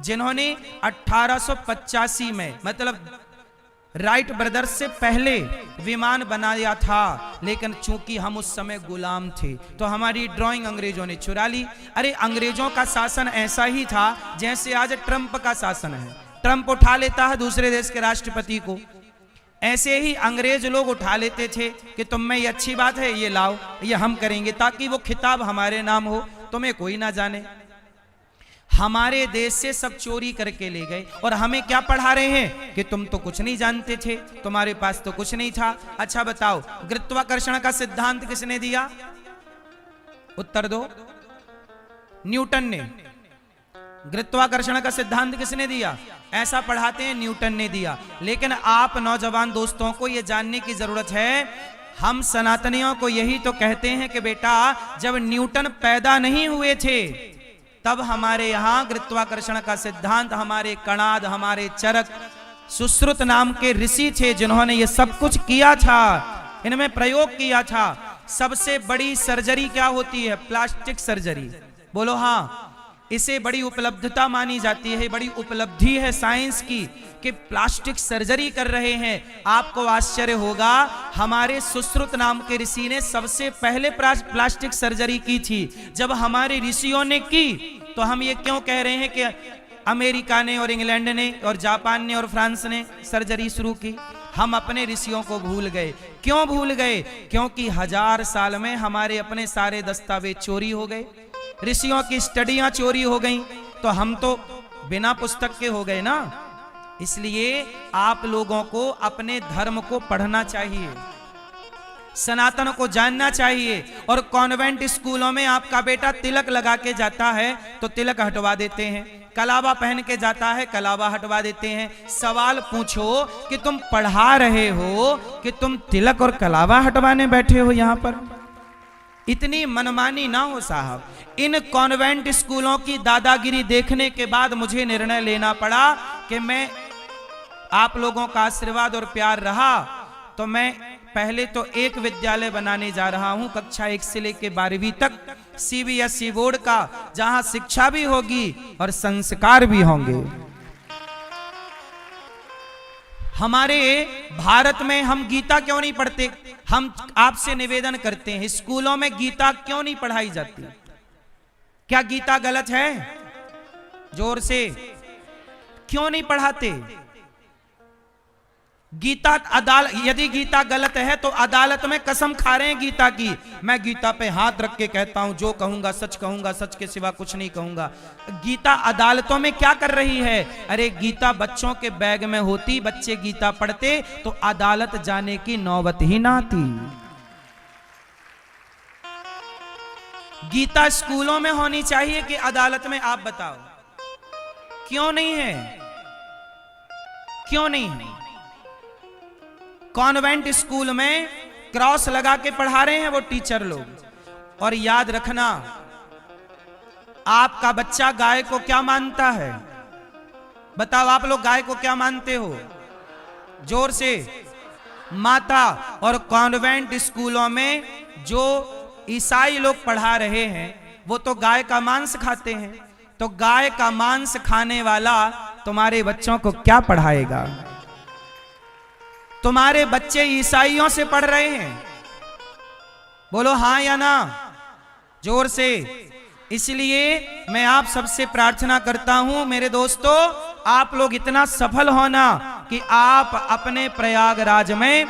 जिन्होंने 1885 में, मतलब राइट ब्रदर्स से पहले विमान बनाया था, लेकिन चूंकि हम उस समय गुलाम थे तो हमारी ड्राइंग अंग्रेजों ने चुरा ली। अरे अंग्रेजों का शासन ऐसा ही था जैसे आज ट्रंप का शासन है। ट्रंप उठा लेता है दूसरे देश के राष्ट्रपति को, ऐसे ही अंग्रेज लोग उठा लेते थे कि तुम में ये अच्छी बात है, ये लाओ, ये हम करेंगे, ताकि वो खिताब हमारे नाम हो, तुम्हें कोई ना जाने। हमारे देश से सब चोरी करके ले गए और हमें क्या पढ़ा रहे हैं कि तुम तो कुछ नहीं जानते थे, तुम्हारे पास तो कुछ नहीं था। अच्छा बताओ, गुरुत्वाकर्षण का सिद्धांत किसने दिया? उत्तर दो। न्यूटन ने। गुरुत्वाकर्षण का सिद्धांत किसने दिया? ऐसा पढ़ाते हैं न्यूटन ने दिया। लेकिन आप नौजवान दोस्तों को यह जानने की जरूरत है, हम सनातनियों को यही तो कहते हैं कि बेटा जब न्यूटन पैदा नहीं हुए थे तब हमारे यहां गुरुत्वाकर्षण का सिद्धांत, हमारे कणाद, हमारे चरक, सुश्रुत नाम के ऋषि थे जिन्होंने ये सब कुछ किया था, इनमें प्रयोग किया था। सबसे बड़ी सर्जरी क्या होती है? Plastic surgery. बोलो हाँ। इसे बड़ी उपलब्धता मानी जाती है, बड़ी उपलब्धि है साइंस की कि प्लास्टिक सर्जरी कर रहे हैं। आपको आश्चर्य होगा, हमारे सुश्रुत नाम के ऋषि ने सबसे पहले प्लास्टिक सर्जरी की थी। जब हमारे ऋषियों ने की तो हम ये क्यों कह रहे हैं कि अमेरिका ने और इंग्लैंड ने और जापान ने और फ्रांस ने सर्जरी शुरू की? हम अपने ऋषियों को भूल गए। क्यों भूल गए? क्योंकि 1000 साल में हमारे अपने सारे दस्तावेज चोरी हो गए, ऋषियों की स्टडियां चोरी हो गई, तो हम तो बिना पुस्तक के हो गए ना। इसलिए आप लोगों को अपने धर्म को पढ़ना चाहिए, सनातन को जानना चाहिए। और कॉन्वेंट स्कूलों में आपका बेटा तिलक लगा के जाता है तो तिलक हटवा देते हैं, कलावा पहन के जाता है, कलावा हटवा देते हैं। सवाल पूछो कि तुम पढ़ा रहे हो कि तुम तिलक और कलावा हटवाने बैठे हो यहां पर? इतनी मनमानी ना हो साहब। इन कॉन्वेंट स्कूलों की दादागिरी देखने के बाद मुझे निर्णय लेना पड़ा कि मैं, आप लोगों का आशीर्वाद और प्यार रहा तो मैं पहले तो एक विद्यालय बनाने जा रहा हूं, कक्षा 1 से लेकर 12वीं तक, CBSE बोर्ड का, जहां शिक्षा भी होगी और संस्कार भी होंगे। हमारे भारत में हम गीता क्यों नहीं पढ़ते? हम आपसे निवेदन करते हैं, स्कूलों में गीता क्यों नहीं पढ़ाई जाती? क्या गीता गलत है? जोर से क्यों नहीं पढ़ाते? गीता यदि गीता गलत है तो अदालत में कसम खा रहे हैं गीता की। मैं गीता पे हाथ रख के कहता हूं, जो कहूंगा, सच के सिवा कुछ नहीं कहूंगा। गीता अदालतों में क्या कर रही है? अरे गीता बच्चों के बैग में होती, बच्चे गीता पढ़ते तो अदालत जाने की नौबत ही ना आती। गीता स्कूलों में होनी चाहिए कि अदालत में? आप बताओ क्यों नहीं है? क्यों नहीं है? कॉन्वेंट स्कूल में क्रॉस लगा के पढ़ा रहे हैं वो टीचर लोग। और याद रखना, आपका बच्चा गाय को क्या मानता है? बताओ आप लोग गाय को क्या मानते हो? जोर से। माता। और कॉन्वेंट स्कूलों में जो ईसाई लोग पढ़ा रहे हैं वो तो गाय का मांस खाते हैं। तो गाय का मांस खाने वाला तुम्हारे बच्चों को क्या पढ़ाएगा? तुम्हारे बच्चे ईसाइयों से पढ़ रहे हैं? बोलो हाँ या ना, जोर से। इसलिए मैं आप सबसे प्रार्थना करता हूं मेरे दोस्तों, आप लोग इतना सफल होना कि आप अपने प्रयागराज में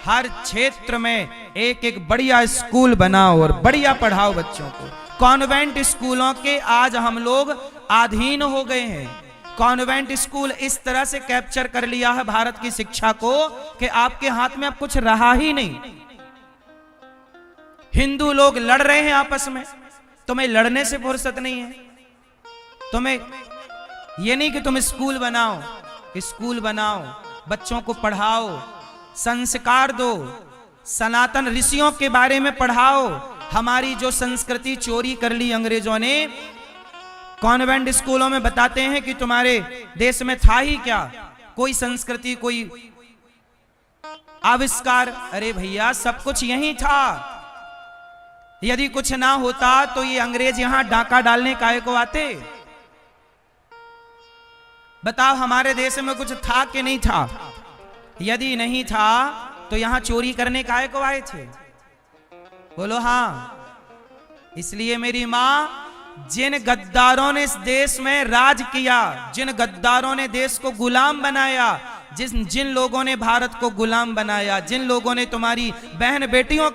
हर क्षेत्र में एक बढ़िया स्कूल बनाओ और बढ़िया पढ़ाओ बच्चों को। कॉन्वेंट स्कूलों के आज हम लोग अधीन हो गए हैं। कॉन्वेंट स्कूल इस तरह से कैप्चर कर लिया है भारत की शिक्षा को कि आपके हाथ में अब कुछ रहा ही नहीं। हिंदू लोग लड़ रहे हैं आपस में, तुम्हें लड़ने से फुर्सत नहीं है। तुम्हें यह नहीं कि तुम स्कूल बनाओ, स्कूल बनाओ, बच्चों को पढ़ाओ, संस्कार दो, सनातन ऋषियों के बारे में पढ़ाओ। हमारी जो संस्कृति चोरी कर ली अंग्रेजों ने, कॉन्वेंट स्कूलों में बताते हैं कि तुम्हारे देश में था ही क्या, कोई संस्कृति, कोई आविष्कार? अरे भैया सब कुछ यही था। यदि कुछ ना होता तो ये अंग्रेज यहां डाका डालने काहे को आते? बताओ हमारे देश में कुछ था कि नहीं था? यदि नहीं था तो यहां चोरी करने काहे को आए थे? बोलो हाँ। इसलिए मेरी मां, जिन गद्दारों ने इस देश में राज किया, जिन गद्दारों ने देश को गुलाम बनाया, जिन लोगों ने भारत को गुलाम बनाया, जिन लोगों ने तुम्हारी बहन बेटियों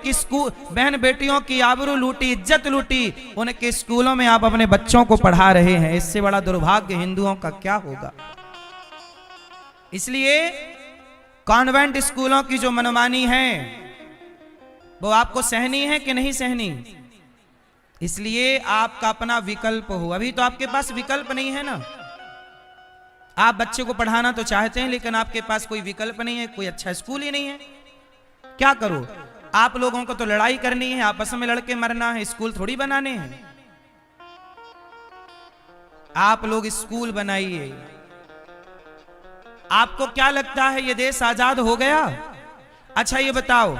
की आबरू लूटी, इज्जत लूटी, उनके स्कूलों में आप अपने बच्चों को पढ़ा रहे हैं। इससे बड़ा दुर्भाग्य हिंदुओं का क्या होगा? इसलिए कॉन्वेंट स्कूलों की जो मनमानी है वो आपको सहनी है कि नहीं सहनी? इसलिए आपका अपना विकल्प हो। अभी तो आपके पास विकल्प नहीं है ना। आप बच्चे को पढ़ाना तो चाहते हैं लेकिन आपके पास कोई विकल्प नहीं है, कोई अच्छा स्कूल ही नहीं है। क्या करो? आप लोगों को तो लड़ाई करनी है, आपस में लड़के मरना है, स्कूल थोड़ी बनाने हैं। आप लोग स्कूल बनाइए। आपको क्या लगता है ये देश आजाद हो गया? अच्छा ये बताओ,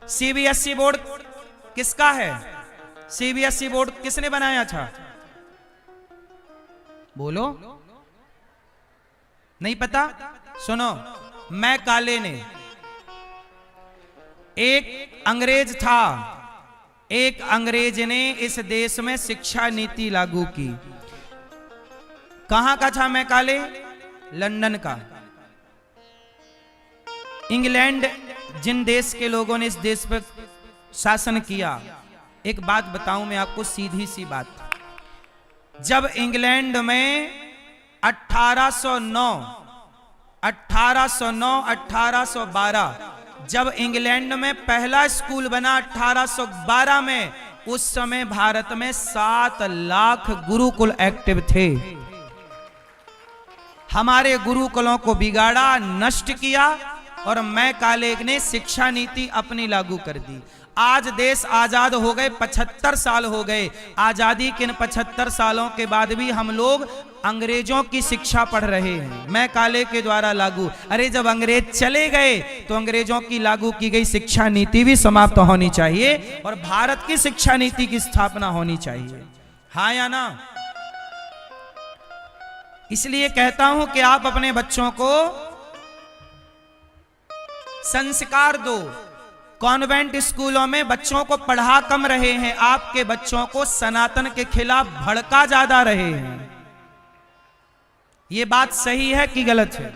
सीबीएसई बोर्ड किसका है? सीबीएसई बोर्ड किसने बनाया था? बोलो, नहीं पता? सुनो, मैं काले ने, एक अंग्रेज था, एक अंग्रेज ने इस देश में शिक्षा नीति लागू की। कहां का था मैं काले? लंदन का। इंग्लैंड जिन देश के लोगों ने इस देश पर शासन किया, एक बात बताऊं मैं आपको, सीधी सी बात। जब इंग्लैंड में 1812 जब इंग्लैंड में पहला स्कूल बना 1812 में, उस समय भारत में 7 लाख गुरुकुल एक्टिव थे। हमारे गुरुकुलों को बिगाड़ा, नष्ट किया और मैं काले ने शिक्षा नीति अपनी लागू कर दी। आज देश आजाद हो गए, 75 साल हो गए आजादी के। इन 75 सालों के बाद भी हम लोग अंग्रेजों की शिक्षा पढ़ रहे हैं, मैं काले के द्वारा लागू। अरे जब अंग्रेज चले गए तो अंग्रेजों की लागू की गई शिक्षा नीति भी समाप्त होनी चाहिए और भारत की शिक्षा नीति की स्थापना होनी चाहिए। हाँ या ना? इसलिए कहता हूं कि आप अपने बच्चों को संस्कार दो। कॉन्वेंट स्कूलों में बच्चों को पढ़ा कम रहे हैं, आपके बच्चों को सनातन के खिलाफ भड़का ज्यादा रहे हैं। यह बात सही है कि गलत है?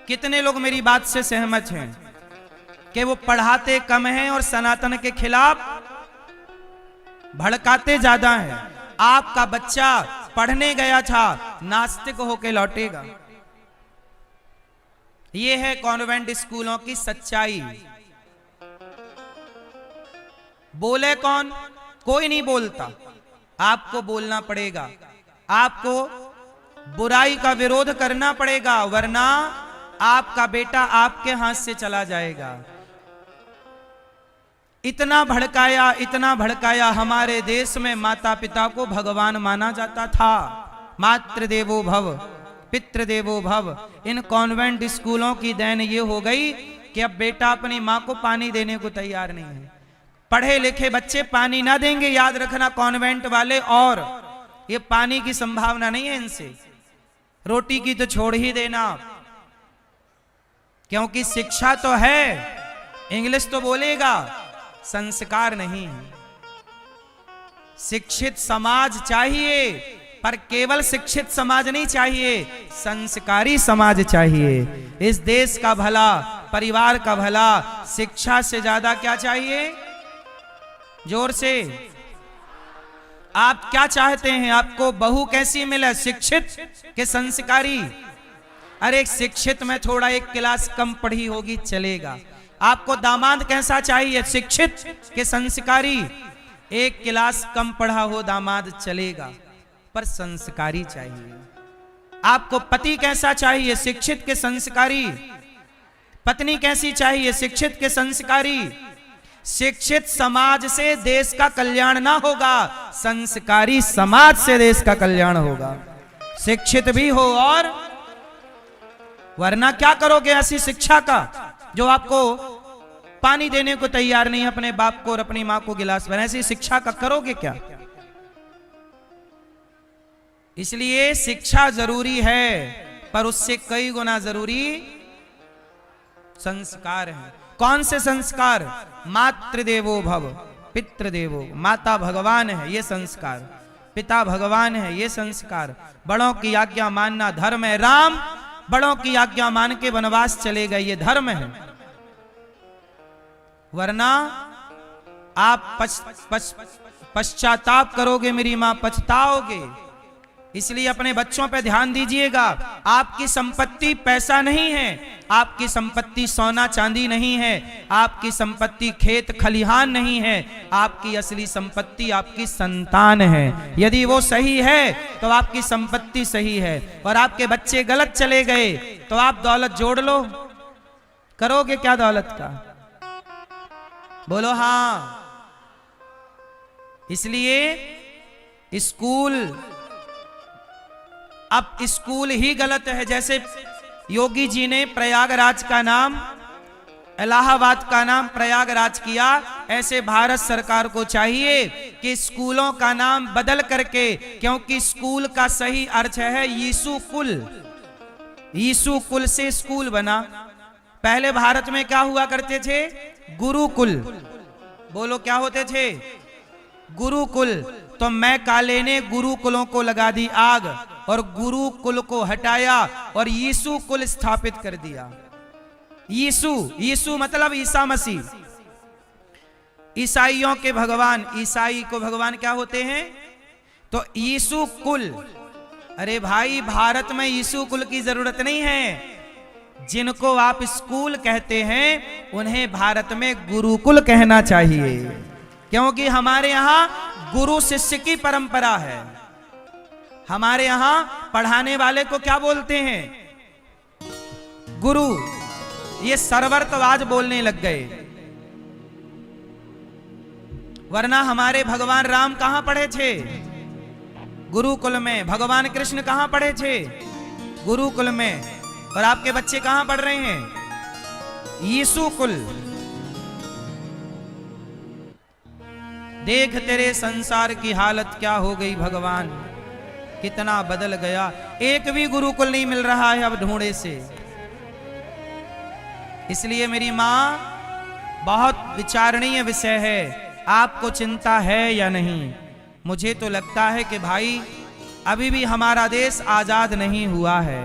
कितने लोग मेरी बात से सहमत हैं कि वो पढ़ाते कम हैं और सनातन के खिलाफ भड़काते ज्यादा हैं? आपका बच्चा पढ़ने गया था, नास्तिक होके लौटेगा। ये है कॉन्वेंट स्कूलों की सच्चाई। बोले कौन? कोई नहीं बोलता। आपको बोलना पड़ेगा, आपको बुराई का विरोध करना पड़ेगा, वरना आपका बेटा आपके हाथ से चला जाएगा। इतना भड़काया हमारे देश में माता पिता को भगवान माना जाता था। मातृदेवो भव पितृदेवो भव। इन कॉन्वेंट स्कूलों की देन ये हो गई कि अब बेटा अपनी मां को पानी देने को तैयार नहीं है। पढ़े लिखे बच्चे पानी ना देंगे, याद रखना कॉन्वेंट वाले, और ये पानी की संभावना नहीं है इनसे। रोटी की तो छोड़ ही देना, क्योंकि शिक्षा तो है, इंग्लिश तो बोलेगा, संस्कार नहीं है। शिक्षित समाज चाहिए, पर केवल शिक्षित समाज नहीं चाहिए, संस्कारी समाज चाहिए। इस देश का भला, परिवार का भला शिक्षा से ज्यादा क्या चाहिए? जोर से आप क्या चाहते हैं? आपको बहू कैसी मिले, शिक्षित के संस्कारी? अरे शिक्षित में थोड़ा एक क्लास कम पढ़ी होगी चलेगा। आपको दामाद कैसा चाहिए? शिक्षित के संस्कारी? एक क्लास कम पढ़ा हो दामाद चलेगा, पर संस्कारी चाहिए। आपको पति कैसा चाहिए? शिक्षित के संस्कारी। पत्नी कैसी चाहिए? शिक्षित के संस्कारी। शिक्षित समाज से देश का कल्याण ना होगा, संस्कारी समाज से देश का कल्याण होगा। शिक्षित भी हो और, वरना क्या करोगे ऐसी शिक्षा का जो आपको पानी देने को तैयार नहीं, अपने बाप को और अपनी मां को गिलास भर, ऐसी शिक्षा का करोगे क्या? इसलिए शिक्षा जरूरी है, पर उससे कई गुना जरूरी संस्कार है। कौन से संस्कार? मातृदेवो भव, पितृदेवो, माता भगवान है ये संस्कार, पिता भगवान है ये संस्कार, बड़ों की आज्ञा मानना धर्म है। राम बड़ों की आज्ञा मान के वनवास चले गए, ये धर्म है। वरना आप पश्चाताप करोगे मेरी मां, पछताओगे। इसलिए अपने बच्चों पे ध्यान दीजिएगा। आपकी संपत्ति पैसा नहीं है, आपकी संपत्ति सोना चांदी नहीं है, आपकी संपत्ति खेत खलिहान नहीं है, आपकी असली संपत्ति आपकी संतान है। यदि वो सही है तो आपकी संपत्ति सही है, और आपके बच्चे गलत चले गए तो आप दौलत जोड़ लो, करोगे क्या दौलत का? बोलो हां। इसलिए स्कूल, अब स्कूल ही गलत है। जैसे योगी जी ने प्रयागराज का नाम, इलाहाबाद का नाम प्रयागराज किया, ऐसे भारत सरकार को चाहिए कि स्कूलों का नाम बदल करके, क्योंकि स्कूल का सही अर्थ है यीशु कुल, यीशु कुल से स्कूल बना। पहले भारत में क्या हुआ करते थे? गुरुकुल। बोलो क्या होते थे? गुरुकुल। तो मैं काले ने गुरुकुलों को लगा दी आग और गुरुकुल को हटाया और यीशु कुल स्थापित कर दिया। यीशु, यीशु मतलब ईसा मसीह, ईसाइयों के भगवान। ईसाई को भगवान क्या होते हैं? तो यीशु कुल। अरे भाई, भारत में यीशु कुल की जरूरत नहीं है। जिनको आप स्कूल कहते हैं उन्हें भारत में गुरुकुल कहना चाहिए, क्योंकि हमारे यहां गुरु शिष्य की परंपरा है। हमारे यहां पढ़ाने वाले को क्या बोलते हैं? गुरु। ये सरवर्तवाज बोलने लग गए। वरना हमारे भगवान राम कहां पढ़े थे? गुरुकुल में। भगवान कृष्ण कहां पढ़े थे? गुरुकुल में। और आपके बच्चे कहां पढ़ रहे हैं? यीशु कुल। देख तेरे संसार की हालत क्या हो गई भगवान, कितना बदल गया। एक भी गुरुकुल नहीं मिल रहा है अब ढूंढे से। इसलिए मेरी मां, बहुत विचारणीय विषय है। आपको चिंता है या नहीं? मुझे तो लगता है कि भाई अभी भी हमारा देश आजाद नहीं हुआ है।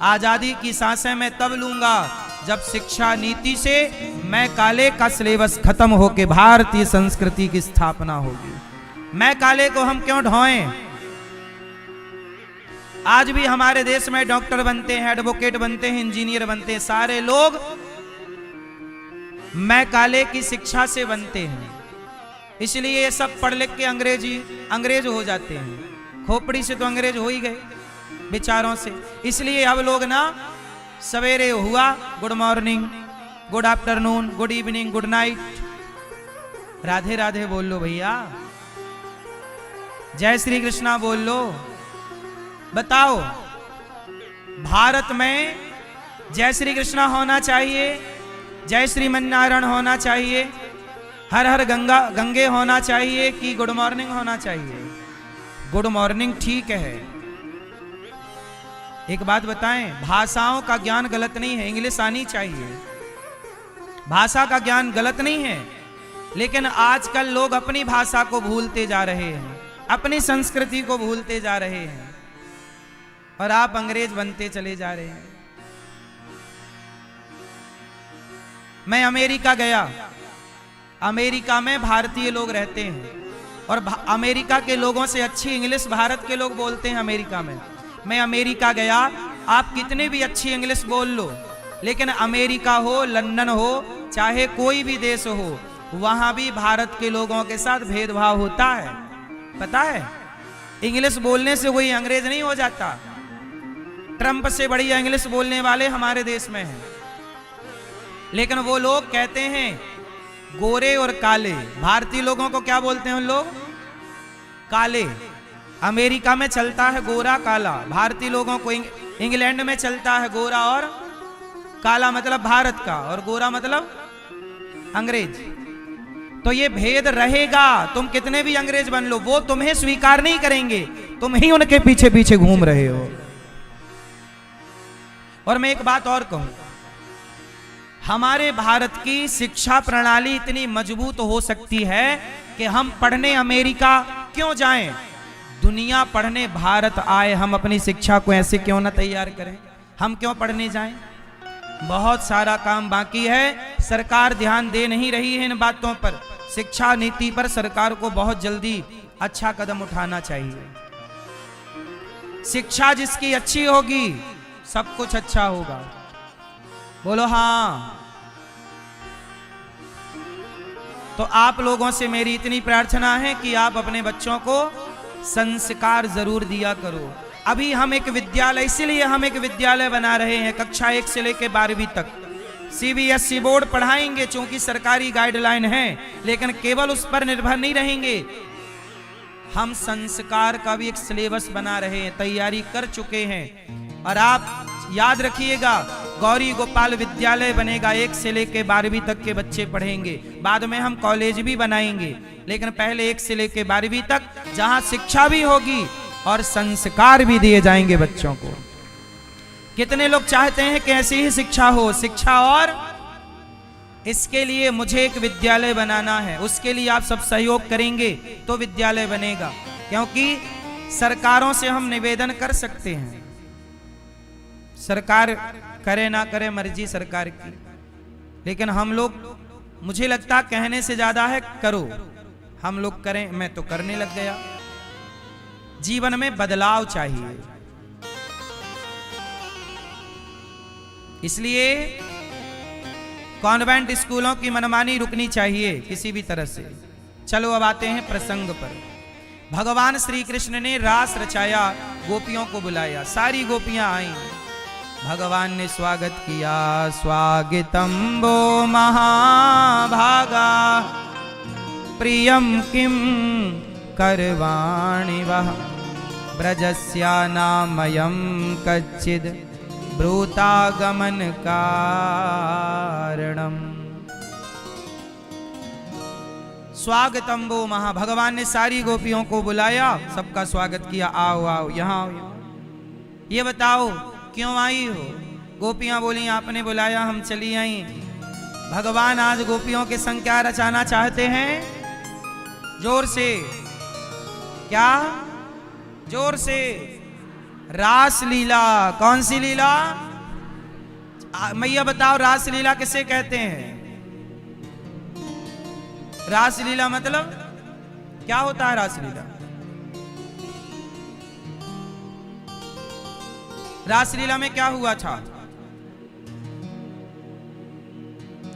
आजादी की सांसें मैं तब लूंगा जब शिक्षा नीति से मैं काले का सिलेबस खत्म होके भारतीय संस्कृति की स्थापना होगी। मैं काले को हम क्यों ढोएं? आज भी हमारे देश में डॉक्टर बनते हैं, एडवोकेट बनते हैं, इंजीनियर बनते हैं, सारे लोग मैं काले की शिक्षा से बनते हैं। इसलिए ये सब पढ़ लिख के अंग्रेज हो जाते हैं। खोपड़ी से तो अंग्रेज हो ही गए विचारों से। इसलिए अब लोग ना सवेरे हुआ good morning, good afternoon, good evening, good night, Radhe Radhe बोल लो भैया, जय श्री कृष्णा बोल लो। बताओ, भारत में जय श्री कृष्णा होना चाहिए, जय श्रीमन नारायण होना चाहिए, हर हर गंगे होना चाहिए कि गुड मॉर्निंग होना चाहिए? गुड मॉर्निंग ठीक है। एक बात बताएं, भाषाओं का ज्ञान गलत नहीं है, इंग्लिश आनी चाहिए। भाषा का ज्ञान गलत नहीं है, लेकिन आजकल लोग अपनी भाषा को भूलते जा रहे हैं, अपनी संस्कृति को भूलते जा रहे हैं, और आप अंग्रेज बनते चले जा रहे हैं। मैं अमेरिका गया, अमेरिका में भारतीय लोग रहते हैं, और अमेरिका के लोगों से अच्छी इंग्लिश भारत के लोग बोलते हैं अमेरिका में। मैं अमेरिका गया, आप कितनी भी अच्छी इंग्लिश बोल लो, लेकिन अमेरिका हो, लंदन हो, चाहे कोई भी देश हो, वहां भी भारत के लोगों के साथ भेदभाव होता है। पता है? इंग्लिश बोलने से कोई अंग्रेज नहीं हो जाता। ट्रंप से बढ़िया इंग्लिश बोलने वाले हमारे देश में हैं, लेकिन वो लोग कहते हैं गोरे और काले। भारतीय लोगों को क्या बोलते हैं उन लोग? काले। अमेरिका में चलता है गोरा काला, भारतीय लोगों को इंग्लैंड में चलता है गोरा और काला मतलब भारत का, और गोरा मतलब अंग्रेज। तो ये भेद रहेगा। तुम कितने भी अंग्रेज बन लो, वो तुम्हें स्वीकार नहीं करेंगे, तुम ही उनके पीछे पीछे घूम रहे हो। और मैं एक बात और कहूं, हमारे भारत की शिक्षा प्रणाली इतनी मजबूत हो सकती है कि हम पढ़ने अमेरिका क्यों जाएं, दुनिया पढ़ने भारत आए, हम अपनी शिक्षा को ऐसे क्यों ना तैयार करें, हम क्यों पढ़ने जाएं। बहुत सारा काम बाकी है, सरकार ध्यान दे नहीं रही है इन बातों पर। शिक्षा नीति पर सरकार को बहुत जल्दी अच्छा कदम उठाना चाहिए। शिक्षा जिसकी अच्छी होगी सब कुछ अच्छा होगा। बोलो हाँ। तो आप लोगों से मेरी इतनी प्रार्थना है कि आप अपने बच्चों को संस्कार जरूर दिया करो। अभी हम एक विद्यालय, इसीलिए हम एक विद्यालय बना रहे हैं, कक्षा 1 से लेकर 12वीं तक सीबीएसई बोर्ड पढ़ाएंगे, चूंकि सरकारी गाइडलाइन है, लेकिन केवल उस पर निर्भर नहीं रहेंगे। हम संस्कार का भी एक सिलेबस बना रहे हैं, तैयारी कर चुके हैं। और आप याद रखिएगा, गौरी गोपाल विद्यालय बनेगा, 1 से लेकर 12वीं तक के बच्चे पढ़ेंगे। बाद में हम कॉलेज भी बनाएंगे, लेकिन पहले 1 से लेकर 12वीं तक, जहां शिक्षा भी होगी और संस्कार भी दिए जाएंगे बच्चों को। कितने लोग चाहते हैं कि ऐसी ही शिक्षा हो, शिक्षा। और इसके लिए मुझे एक विद्यालय बनाना है, उसके लिए आप सब सहयोग करेंगे तो विद्यालय बनेगा। क्योंकि सरकारों से हम निवेदन कर सकते हैं, सरकार करे ना करे मर्जी सरकार की, लेकिन हम लोग, मुझे लगता कहने से ज्यादा है करो। हम लोग करें, मैं तो करने लग गया। जीवन में बदलाव चाहिए, इसलिए कॉन्वेंट स्कूलों की मनमानी रुकनी चाहिए किसी भी तरह से। चलो अब आते हैं प्रसंग पर। भगवान श्री कृष्ण ने रास रचाया, गोपियों को बुलाया, सारी गोपियां आई। भगवान ने स्वागत किया, स्वागतम वो महाभागा, प्रियम किम करवाणि वह, ब्रजस्या नामयं कच्चिद ब्रूतागमन कारणम। स्वागतम वो महा, भगवान ने सारी गोपियों को बुलाया, सबका स्वागत किया। आओ आओ, यहाँ आओ, ये बताओ क्यों आई हो। गोपियां बोली आपने बुलाया, हम चली आई। भगवान आज गोपियों के संग क्या रचाना चाहते हैं? जोर से, क्या? जोर से, रास लीला। कौन सी लीला? मैया बताओ, रास लीला किसे कहते हैं? रास लीला मतलब क्या होता है? रास लीला, रास लीला में क्या हुआ था?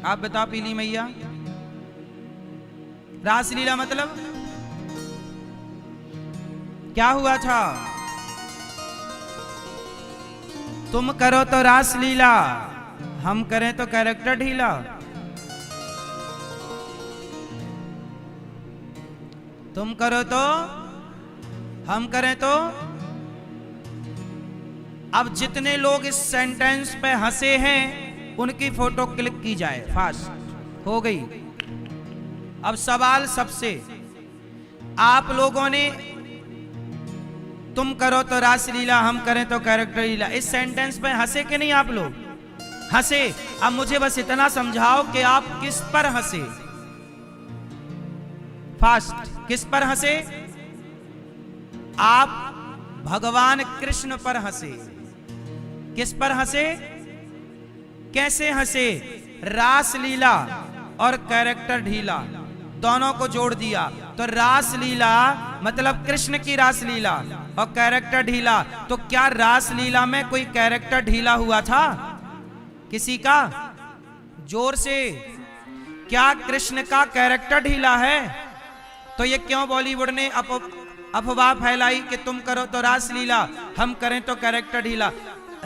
आप बताओ पीली मैया। रास लीला मतलब क्या हुआ था? तुम करो तो रास लीला, हम करें तो कैरेक्टर ढीला। तुम करो तो, हम करें तो। अब जितने लोग इस सेंटेंस पे हंसे हैं उनकी फोटो क्लिक की जाए, फास्ट हो गई। अब सवाल सबसे, आप लोगों ने तुम करो तो रास लीला, हम करें तो कैरेक्टर लीला, इस सेंटेंस पे हंसे कि नहीं? आप लोग हंसे। अब मुझे बस इतना समझाओ कि आप किस पर हंसे? फास्ट, किस पर हंसे? आप भगवान कृष्ण पर हंसे। किस पर हंसे? कैसे हंसे? रास लीला और कैरेक्टर ढीला दोनों को जोड़ दिया तो रास लीला मतलब कृष्ण की रास लीला, और कैरेक्टर ढीला। तो क्या रास लीला में कोई कैरेक्टर ढीला हुआ था किसी का? जोर से, क्या कृष्ण का कैरेक्टर ढीला है? तो ये क्यों बॉलीवुड ने अफवाह फैलाई कि तुम करो तो रास लीला, हम करें तो कैरेक्टर ढीला?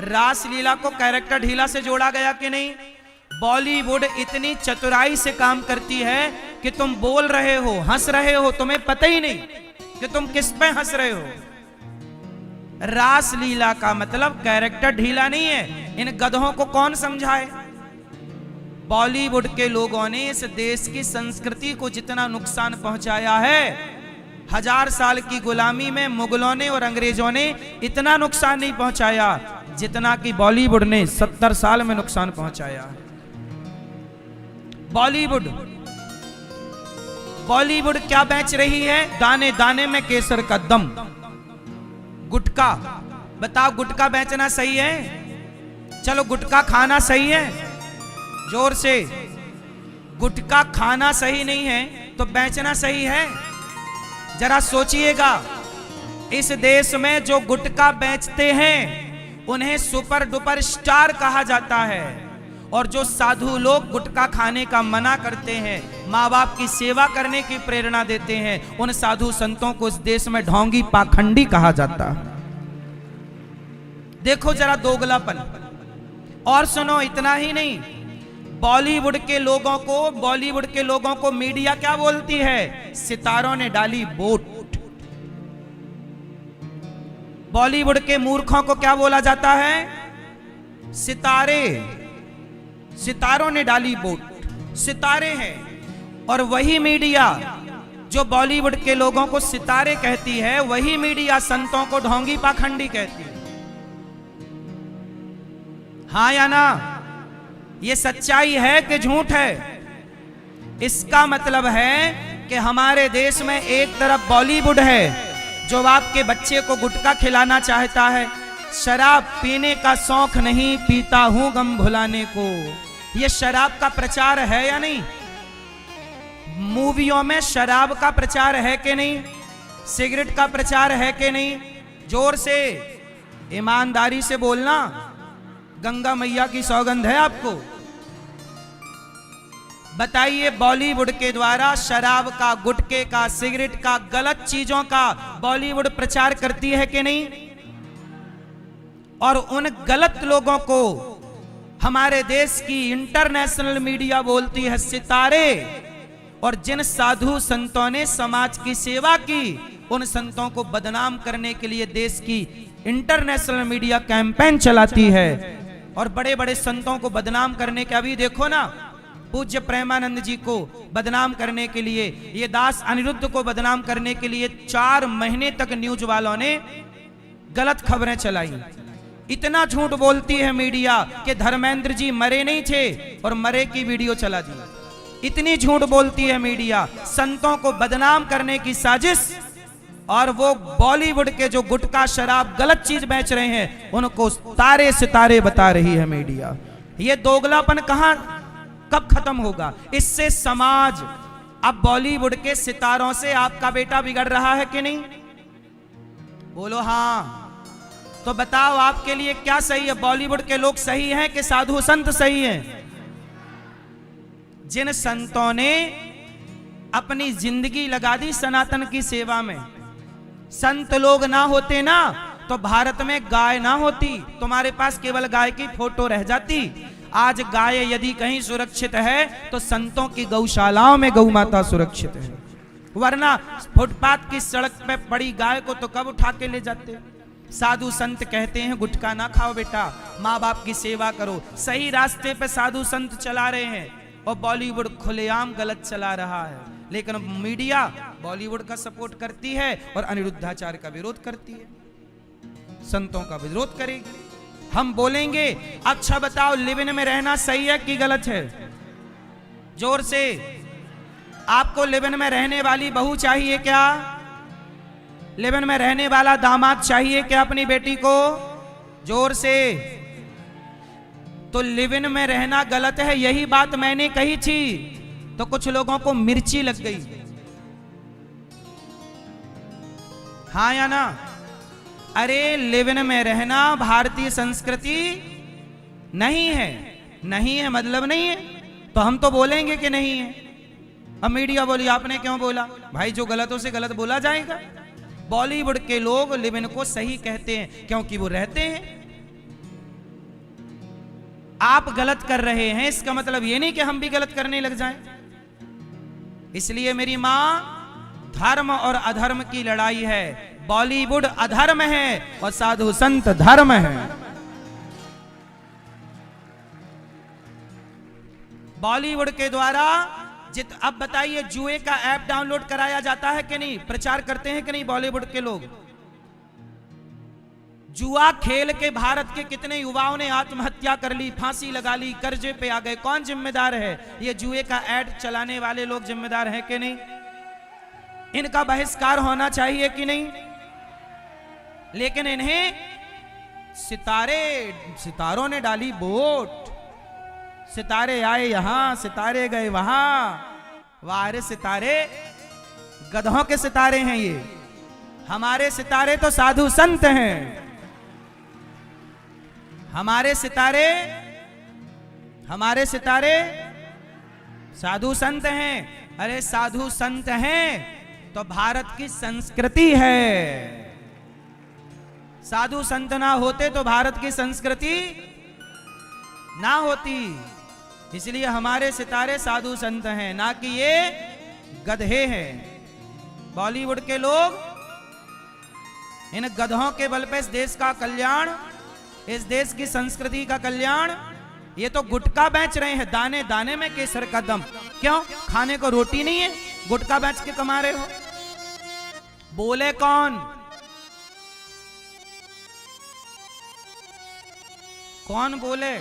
रास लीला को कैरेक्टर ढीला से जोड़ा गया कि नहीं? बॉलीवुड इतनी चतुराई से काम करती है कि तुम बोल रहे हो, हंस रहे हो, तुम्हें पता ही नहीं कि तुम किस पे हंस रहे हो। रास लीला का मतलब कैरेक्टर ढीला नहीं है। इन गधों को कौन समझाए? बॉलीवुड के लोगों ने इस देश की संस्कृति को जितना नुकसान पहुंचाया है, 1000 साल की गुलामी में मुगलों ने और अंग्रेजों ने इतना नुकसान नहीं पहुंचाया जितना कि बॉलीवुड ने 70 साल में नुकसान पहुंचाया। बॉलीवुड क्या बेच रही है? दाने दाने में केसर का दम, गुटखा। बताओ, गुटखा बेचना सही है? चलो, गुटखा खाना सही है? जोर से। गुटखा खाना सही नहीं है तो बेचना सही है? जरा सोचिएगा, इस देश में जो गुटखा बेचते हैं उन्हें सुपर डुपर स्टार कहा जाता है, और जो साधु लोग गुटखा खाने का मना करते हैं, माँ बाप की सेवा करने की प्रेरणा देते हैं, उन साधु संतों को इस देश में ढोंगी पाखंडी कहा जाता है। देखो जरा दोगलापन। और सुनो, इतना ही नहीं, बॉलीवुड के लोगों को मीडिया क्या बोलती है? सितारों ने डाली वोट। बॉलीवुड के मूर्खों को क्या बोला जाता है? सितारों ने डाली वोट। सितारे हैं। और वही मीडिया जो बॉलीवुड के लोगों को सितारे कहती है, वही मीडिया संतों को ढोंगी पाखंडी कहती है। हाँ या ना? ये सच्चाई है कि झूठ है? इसका मतलब है कि हमारे देश में एक तरफ बॉलीवुड है जो आपके बच्चे को गुटखा खिलाना चाहता है, शराब पीने का शौक नहीं, पीता हूं गम भुलाने को। ये शराब का प्रचार है या नहीं? मूवियों में शराब का प्रचार है कि नहीं? सिगरेट का प्रचार है कि नहीं? जोर से, ईमानदारी से बोलना। गंगा मैया की सौगंध है आपको। बताइए, बॉलीवुड के द्वारा शराब का, गुटखे का, सिगरेट का, गलत चीजों का बॉलीवुड प्रचार करती है कि नहीं? और उन गलत लोगों को हमारे देश की इंटरनेशनल मीडिया बोलती है सितारे। और जिन साधु संतों ने समाज की सेवा की, उन संतों को बदनाम करने के लिए देश की इंटरनेशनल मीडिया कैंपेन चलाती है। और बड़े बड़े संतों को बदनाम करने के, अभी देखो ना, पूज्य प्रेमानंद जी को बदनाम करने के लिए, ये दास अनिरुद्ध को बदनाम करने के लिए 4 महीने तक न्यूज वालों ने गलत खबरें चलाई। इतना झूठ बोलती है मीडिया कि धर्मेंद्र जी मरे नहीं थे और मरे की वीडियो चला दी। इतनी झूठ बोलती है मीडिया, संतों को बदनाम करने की साजिश। और वो बॉलीवुड के जो गुटखा, शराब, गलत चीज बेच रहे हैं, उनको तारे सितारे बता रही है मीडिया। ये दोगलापन कब खत्म होगा? इससे समाज, अब बॉलीवुड के सितारों से आपका बेटा बिगड़ रहा है कि नहीं? बोलो हाँ। तो बताओ, आपके लिए क्या सही है? बॉलीवुड के लोग सही हैं कि साधु संत सही हैं? जिन संतों ने अपनी जिंदगी लगा दी सनातन की सेवा में, संत लोग ना होते ना तो भारत में गाय ना होती, तुम्हारे पास केवल गाय की फोटो रह जाती। आज गाय यदि कहीं सुरक्षित है तो संतों की गौशालाओं में गौ माता सुरक्षित है, वरना फुटपाथ की सड़क पे पड़ी गाय को तो कब उठा के ले जाते। साधु संत कहते हैं गुटखा ना खाओ बेटा, माँ बाप की सेवा करो। सही रास्ते पे साधु संत चला रहे हैं और बॉलीवुड खुलेआम गलत चला रहा है। लेकिन मीडिया बॉलीवुड का सपोर्ट करती है और अनिरुद्धाचार्य का विरोध करती है, संतों का विरोध करेगी। हम बोलेंगे, अच्छा बताओ, लिव इन में रहना सही है कि गलत है? जोर से। आपको लिव इन में रहने वाली बहू चाहिए क्या? लिव इन में रहने वाला दामाद चाहिए क्या अपनी बेटी को? जोर से। तो लिव इन में रहना गलत है, यही बात मैंने कही थी, तो कुछ लोगों को मिर्ची लग गई। हाँ या ना? अरे लिव इन में रहना भारतीय संस्कृति नहीं है। नहीं है मतलब नहीं है, तो हम तो बोलेंगे कि नहीं है। अब मीडिया बोली आपने क्यों बोला? भाई जो गलत हो से गलत बोला जाएगा। बॉलीवुड के लोग लिव इन को सही कहते हैं क्योंकि वो रहते हैं। आप गलत कर रहे हैं, इसका मतलब ये नहीं कि हम भी गलत करने लग जाएं। इसलिए मेरी मां, धर्म और अधर्म की लड़ाई है। बॉलीवुड अधर्म है और साधु संत धर्म है। बॉलीवुड के द्वारा अब बताइए, जुए का ऐप डाउनलोड कराया जाता है कि नहीं, प्रचार करते हैं कि नहीं बॉलीवुड के लोग? जुआ खेल के भारत के कितने युवाओं ने आत्महत्या कर ली, फांसी लगा ली, कर्जे पे आ गए। कौन जिम्मेदार है? ये जुए का ऐड चलाने वाले लोग जिम्मेदार हैं कि नहीं? इनका बहिष्कार होना चाहिए कि नहीं? लेकिन इन्हें सितारों ने डाली वोट। सितारे आए यहां, सितारे गए वहां। वारे सितारे गधों के सितारे हैं ये। हमारे सितारे तो साधु संत हैं। हमारे सितारे साधु संत हैं। अरे साधु संत हैं तो भारत की संस्कृति है। साधु संत ना होते तो भारत की संस्कृति ना होती। इसलिए हमारे सितारे साधु संत हैं, ना कि ये गधे हैं। बॉलीवुड के लोग इन गधों के बल पे इस देश का कल्याण, इस देश की संस्कृति का कल्याण, ये तो गुटखा बेच रहे हैं। दाने दाने में केसर का दम। क्यों? खाने को रोटी नहीं है, गुटखा बेच के कमा रहे हो। बोले कौन? कौन बोले?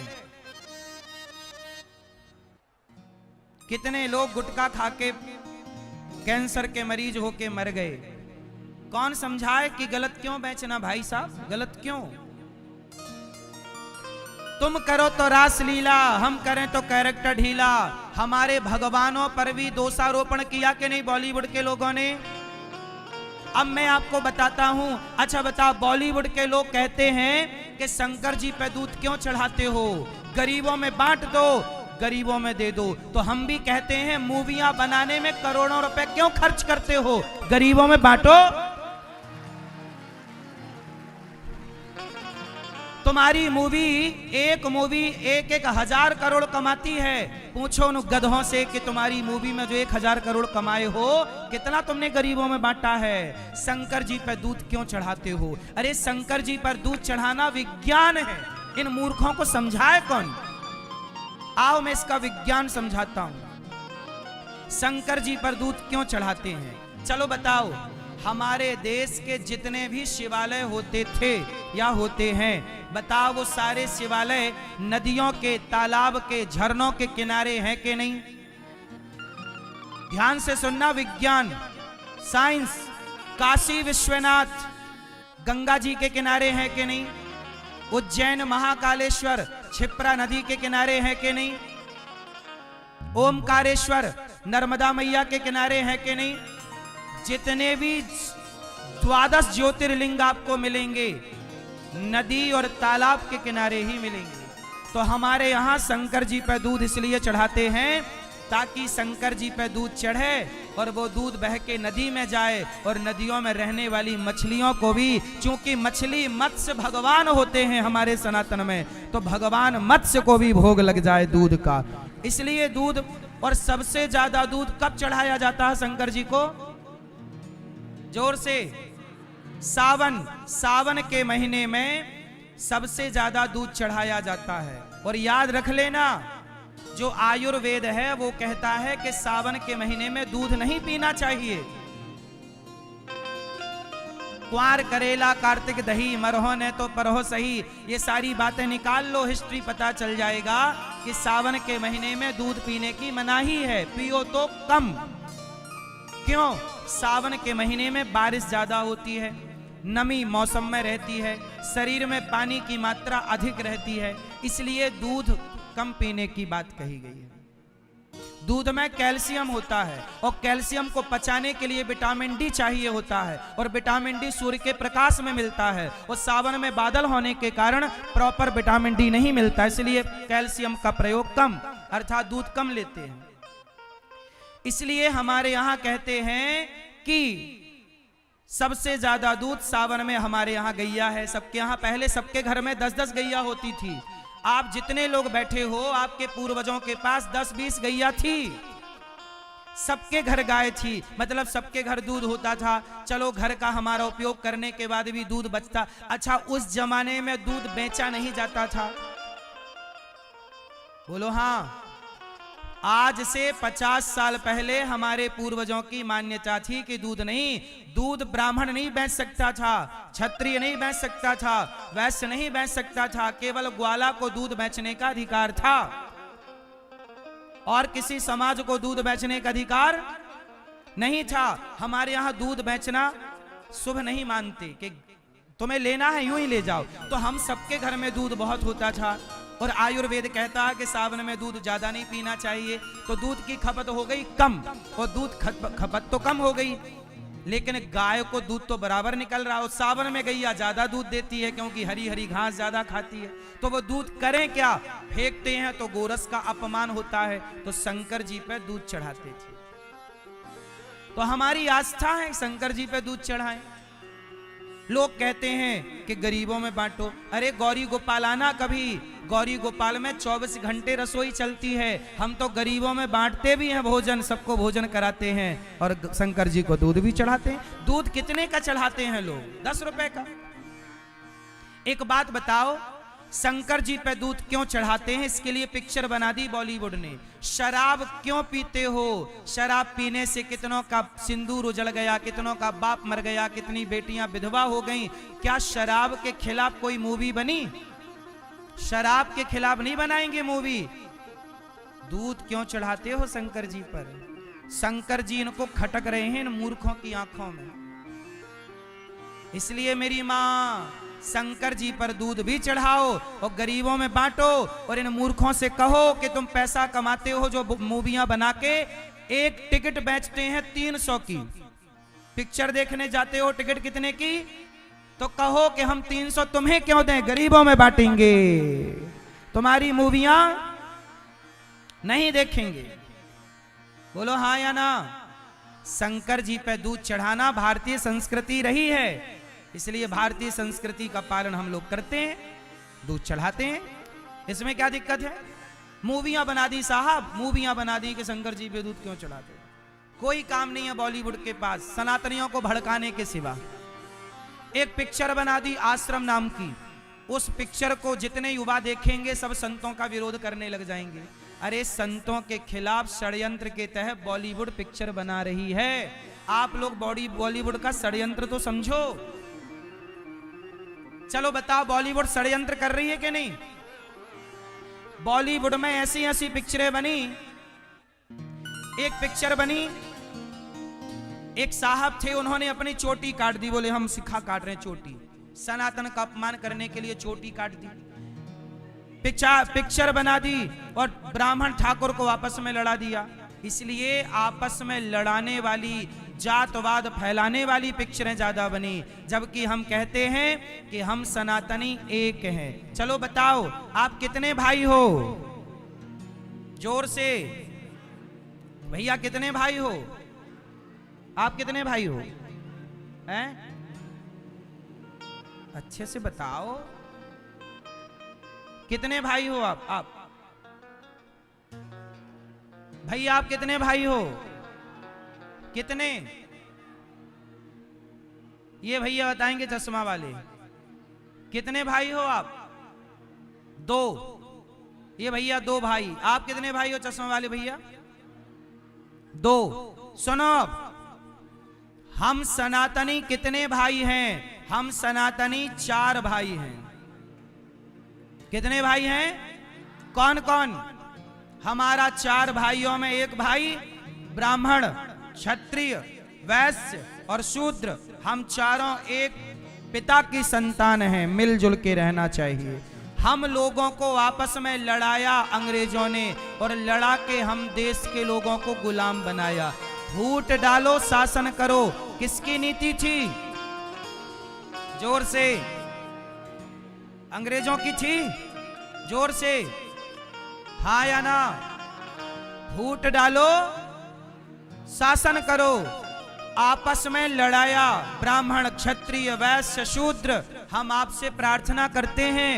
कितने लोग गुटखा खा के कैंसर के मरीज होके मर गए। कौन समझाए कि गलत क्यों बेचना भाई साहब, गलत क्यों? तुम करो तो रास लीला, हम करें तो कैरेक्टर ढीला। हमारे भगवानों पर भी दोषारोपण किया कि नहीं बॉलीवुड के लोगों ने? अब मैं आपको बताता हूं। अच्छा बताओ, बॉलीवुड के लोग कहते हैं कि शंकर जी पे दूध क्यों चढ़ाते हो, गरीबों में बांट दो, गरीबों में दे दो। तो हम भी कहते हैं मूवियां बनाने में करोड़ों रुपए क्यों खर्च करते हो, गरीबों में बांटो। तुम्हारी मूवी एक 1,000 करोड़ कमाती है। पूछो उन गधों से कि तुम्हारी मूवी में जो 1,000 करोड़ कमाए हो, कितना तुमने गरीबों में बांटा है। शंकर जी पर दूध क्यों चढ़ाते हो? अरे शंकर जी पर दूध चढ़ाना विज्ञान है। इन मूर्खों को समझाए कौन? आओ मैं इसका विज्ञान समझाता हूं। शंकर जी पर दूध क्यों चढ़ाते हैं? चलो बताओ। हमारे देश के जितने भी शिवालय होते थे या होते हैं, बताओ वो सारे शिवालय नदियों के, तालाब के, झरनों के किनारे हैं कि नहीं? ध्यान से सुनना, विज्ञान, साइंस। काशी विश्वनाथ गंगा जी के किनारे हैं कि नहीं? उज्जैन महाकालेश्वर क्षिप्रा नदी के किनारे हैं कि नहीं? ओमकारेश्वर नर्मदा मैया के किनारे हैं कि नहीं? जितने भी 12 ज्योतिर्लिंग आपको मिलेंगे नदी और तालाब के किनारे ही मिलेंगे। तो हमारे यहाँ शंकर जी पर दूध इसलिए चढ़ाते हैं ताकि शंकर जी पर दूध चढ़े और वो दूध बह के नदी में जाए और नदियों में रहने वाली मछलियों को भी, चूंकि मछली मत्स्य भगवान होते हैं हमारे सनातन में, तो भगवान मत्स्य को भी भोग लग जाए दूध का। इसलिए दूध, और सबसे ज्यादा दूध कब चढ़ाया जाता है शंकर जी को? जोर से। सावन के महीने में सबसे ज्यादा दूध चढ़ाया जाता है। और याद रख लेना, जो आयुर्वेद है वो कहता है कि सावन के महीने में दूध नहीं पीना चाहिए। क्वार करेला कार्तिक दही, मरहो ने तो परहो सही, ये सारी बातें निकाल लो, हिस्ट्री पता चल जाएगा कि सावन के महीने में दूध पीने की मनाही है। पियो तो कम। क्यों? सावन के महीने में बारिश ज्यादा होती है, नमी मौसम में रहती है, शरीर में पानी की मात्रा अधिक रहती है, इसलिए दूध कम पीने की बात कही गई है। दूध में कैल्शियम होता है और कैल्शियम को पचाने के लिए विटामिन डी चाहिए होता है, और विटामिन डी सूर्य के प्रकाश में मिलता है, और सावन में बादल होने के कारण प्रॉपर विटामिन डी नहीं मिलता, इसलिए कैल्शियम का प्रयोग कम, अर्थात दूध कम लेते हैं। इसलिए हमारे यहाँ कहते हैं कि सबसे ज्यादा दूध सावन में हमारे यहाँ गैया है। सबके यहाँ पहले सबके घर में 10-10 गैया होती थी। आप जितने लोग बैठे हो, आपके पूर्वजों के पास 10-20 गैया थी। सबके घर गाय थी, मतलब सबके घर दूध होता था। चलो घर का हमारा उपयोग करने के बाद भी दूध बचता। अच्छा, उस जमाने में दूध बेचा नहीं जाता था? बोलो हाँ। आज से 50 साल पहले हमारे पूर्वजों की मान्यता थी कि दूध नहीं, दूध ब्राह्मण नहीं बेच सकता था, क्षत्रिय नहीं बेच सकता था, वैश्य नहीं बेच सकता था, केवल ग्वाला को दूध बेचने का अधिकार था और किसी समाज को दूध बेचने का अधिकार नहीं था। हमारे यहां दूध बेचना शुभ नहीं मानते कि तुम्हें लेना है यूं ही ले जाओ। तो हम सबके घर में दूध बहुत होता था और आयुर्वेद कहता है कि सावन में दूध ज्यादा नहीं पीना चाहिए, तो दूध की खपत हो गई कम और दूध खपत तो कम हो गई, लेकिन गाय को दूध तो बराबर निकल रहा है। और सावन में गैया ज्यादा दूध देती है क्योंकि हरी हरी घास ज्यादा खाती है, तो वो दूध करें क्या, फेंकते हैं तो गोरस का अपमान होता है, तो शंकर जी पे दूध चढ़ाते थे। तो हमारी आस्था है शंकर जी पे दूध चढ़ाएं। लोग कहते हैं कि गरीबों में बांटो, अरे गौरी गोपाल आना कभी, गौरी गोपाल में 24 घंटे रसोई चलती है, हम तो गरीबों में बांटते भी हैं भोजन, सबको भोजन कराते हैं और शंकर जी को दूध भी चढ़ाते हैं। दूध कितने का चढ़ाते हैं लोग? 10 रुपए का। एक बात बताओ, शंकर जी पे दूध क्यों चढ़ाते हैं? इसके लिए पिक्चर बना दी बॉलीवुड ने। शराब क्यों पीते हो? शराब पीने से कितनों का सिंदूर उजड़ गया, कितनों का बाप मर गया, कितनी बेटियां विधवा हो गईं। क्या शराब के खिलाफ कोई मूवी बनी? शराब के खिलाफ नहीं बनाएंगे मूवी। दूध क्यों चढ़ाते हो शंकर जी पर? शंकर जी इनको खटक रहे हैं इन मूर्खों की आंखों में। इसलिए मेरी मां, शंकर जी पर दूध भी चढ़ाओ और गरीबों में बांटो और इन मूर्खों से कहो कि तुम पैसा कमाते हो जो मूवियां बना के एक टिकट बेचते हैं 300 की, पिक्चर देखने जाते हो टिकट कितने की, तो कहो कि हम 300 तुम्हें क्यों दें, गरीबों में बांटेंगे, तुम्हारी मूवियां नहीं देखेंगे। बोलो हाँ या ना? शंकर जी पे दूध चढ़ाना भारतीय संस्कृति रही है, इसलिए भारतीय संस्कृति का पालन हम लोग करते हैं, दूध चढ़ाते हैं। इसमें क्या दिक्कत है? मूवियां बना दी साहब, मूवियां बना दी कि शंकर जी पे दूध क्यों चढ़ाते हैं। कोई काम नहीं है बॉलीवुड के पास सनातनियों को भड़काने के सिवा। एक पिक्चर बना दी आश्रम नाम की, उस पिक्चर को जितने युवा देखेंगे सब संतों का विरोध करने लग जाएंगे। अरे संतों के खिलाफ षड्यंत्र के तहत बॉलीवुड पिक्चर बना रही है। आप लोग बॉलीवुड का षड्यंत्र तो समझो। चलो बताओ, बॉलीवुड षड्यंत्र कर रही है कि नहीं? बॉलीवुड में ऐसी ऐसी पिक्चरें बनी। एक पिक्चर बनी, एक साहब थे, उन्होंने अपनी चोटी काट दी, बोले हम सिखा काट रहे हैं चोटी, सनातन का अपमान करने के लिए चोटी काट दी। पिक्चर बना दी और ब्राह्मण ठाकुर को आपस में लड़ा दिया। इसलिए आपस में लड़ाने वाली, जातवाद फैलाने वाली पिक्चरें ज्यादा बनी, जबकि हम कहते हैं कि हम सनातनी एक हैं। चलो बताओ, आप कितने भाई हो? जोर से भैया, कितने भाई हो? आप कितने भाई हो? हैं? अच्छे से बताओ, कितने भाई हो आप भैया, आप कितने भाई हो? कितने? ये भैया बताएंगे चश्मा वाले, कितने भाई हो आप? 2। ये भैया 2 भाई। आप कितने भाई हो चश्मा वाले भैया? 2। सुनो, हम सनातनी कितने भाई हैं? हम सनातनी 4 भाई हैं। कितने भाई हैं? कौन कौन? हमारा 4 भाइयों में एक भाई ब्राह्मण, क्षत्रिय, वैश्य और शूद्र, हम चारों एक पिता की संतान हैं। मिलजुल के रहना चाहिए। हम लोगों को आपस में लड़ाया अंग्रेजों ने और लड़ा के हम देश के लोगों को गुलाम बनाया। फूट डालो, शासन करो, किसकी नीति थी? जोर से। अंग्रेजों की थी? जोर से हाँ या ना? फूट डालो, शासन करो। आपस में लड़ाया ब्राह्मण, क्षत्रिय, वैश्य, शूद्र। हम आपसे प्रार्थना करते हैं,